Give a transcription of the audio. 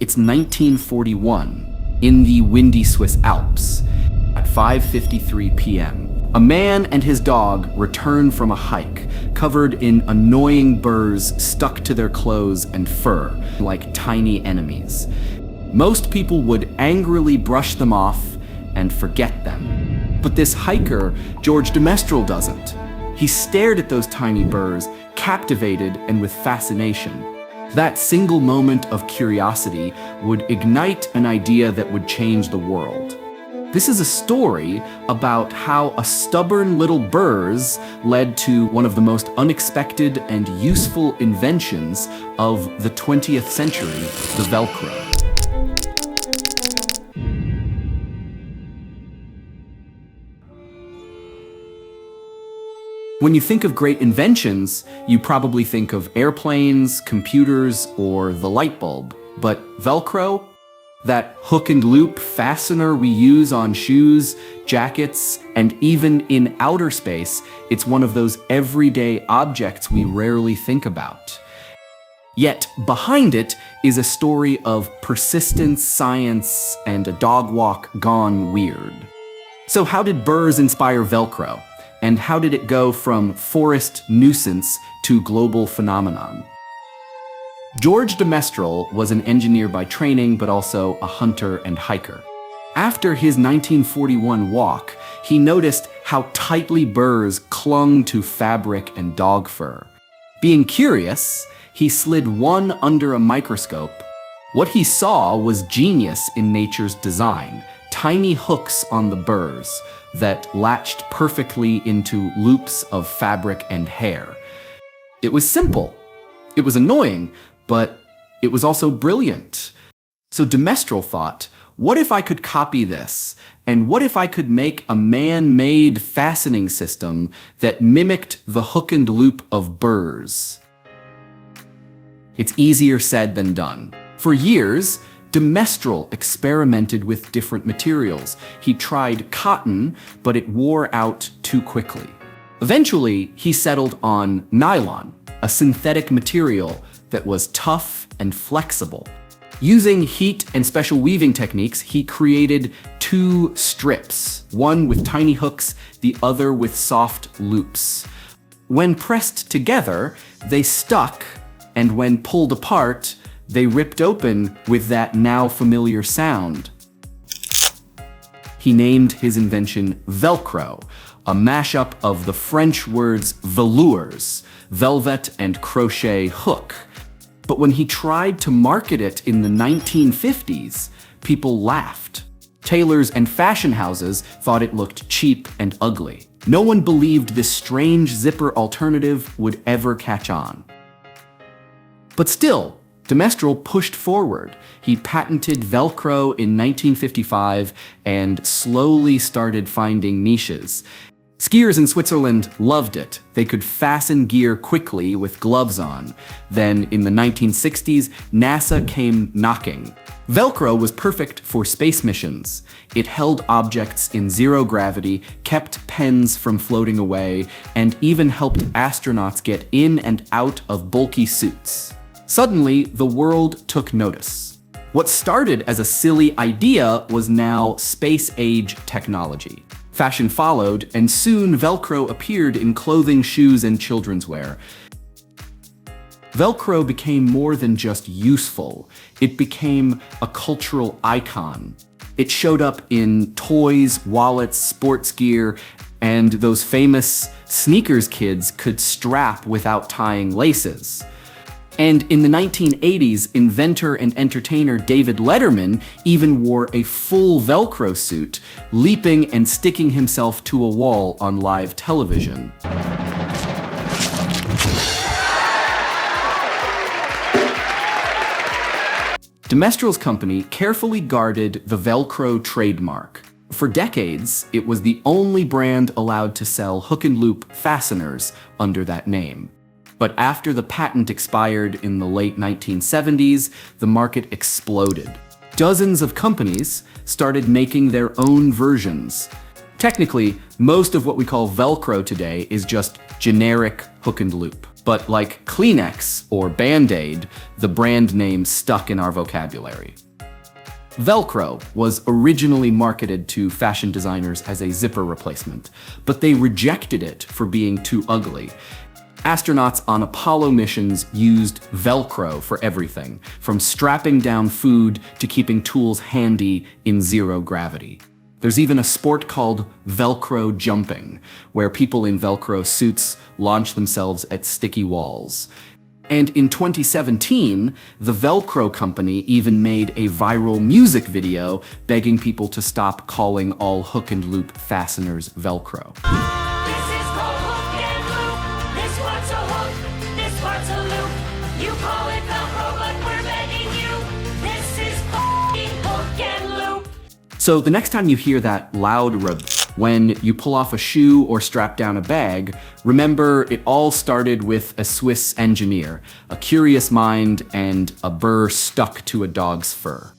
It's 1941 in the windy Swiss Alps at 5:53 p.m. A man and his dog return from a hike covered in annoying burrs stuck to their clothes and fur like tiny enemies. Most people would angrily brush them off and forget them. But this hiker, George de Mestral, doesn't. He stared at those tiny burrs, captivated and with fascination. That single moment of curiosity would ignite an idea that would change the world. This is a story about how a stubborn little burrs led to one of the most unexpected and useful inventions of the 20th century, the Velcro. When you think of great inventions, you probably think of airplanes, computers, or the light bulb. But Velcro? That hook and loop fastener we use on shoes, jackets, and even in outer space, it's one of those everyday objects we rarely think about. Yet behind it is a story of persistence, science, and a dog walk gone weird. So how did burrs inspire Velcro? And how did it go from forest nuisance to global phenomenon? George de Mestral was an engineer by training, but also a hunter and hiker. After his 1941 walk, he noticed how tightly burrs clung to fabric and dog fur. Being curious, he slid one under a microscope. What he saw was genius in nature's design, tiny hooks on the burrs that latched perfectly into loops of fabric and hair. It was simple. It was annoying, but it was also brilliant. So de Mestral thought, what if I could copy this? And what if I could make a man-made fastening system that mimicked the hook and loop of burrs? It's easier said than done. For years, de Mestral experimented with different materials. He tried cotton, but it wore out too quickly. Eventually, he settled on nylon, a synthetic material that was tough and flexible. Using heat and special weaving techniques, he created two strips, one with tiny hooks, the other with soft loops. When pressed together, they stuck, and when pulled apart, they ripped open with that now familiar sound. He named his invention Velcro, a mashup of the French words velours, velvet and crochet hook. But when he tried to market it in the 1950s, people laughed. Tailors and fashion houses thought it looked cheap and ugly. No one believed this strange zipper alternative would ever catch on. But still, de Mestral pushed forward. He patented Velcro in 1955 and slowly started finding niches. Skiers in Switzerland loved it. They could fasten gear quickly with gloves on. Then, in the 1960s, NASA came knocking. Velcro was perfect for space missions. It held objects in zero gravity, kept pens from floating away, and even helped astronauts get in and out of bulky suits. Suddenly, the world took notice. What started as a silly idea was now space-age technology. Fashion followed, and soon Velcro appeared in clothing, shoes, and children's wear. Velcro became more than just useful. It became a cultural icon. It showed up in toys, wallets, sports gear, and those famous sneakers kids could strap without tying laces. And in the 1980s, inventor and entertainer David Letterman even wore a full Velcro suit, leaping and sticking himself to a wall on live television. De Mestral's company carefully guarded the Velcro trademark. For decades, it was the only brand allowed to sell hook and loop fasteners under that name. But after the patent expired in the late 1970s, the market exploded. Dozens of companies started making their own versions. Technically, most of what we call Velcro today is just generic hook and loop. But like Kleenex or Band-Aid, the brand name stuck in our vocabulary. Velcro was originally marketed to fashion designers as a zipper replacement, but they rejected it for being too ugly. Astronauts on Apollo missions used Velcro for everything, from strapping down food to keeping tools handy in zero gravity. There's even a sport called Velcro jumping, where people in Velcro suits launch themselves at sticky walls. And in 2017, the Velcro company even made a viral music video begging people to stop calling all hook and loop fasteners Velcro. This is called hook and loop. This part's a hook, this part's a loop. You call it Velcro, but we're begging you. This is f***ing hook and loop. So the next time you hear that loud rub when you pull off a shoe or strap down a bag, remember it all started with a Swiss engineer, a curious mind, and a burr stuck to a dog's fur.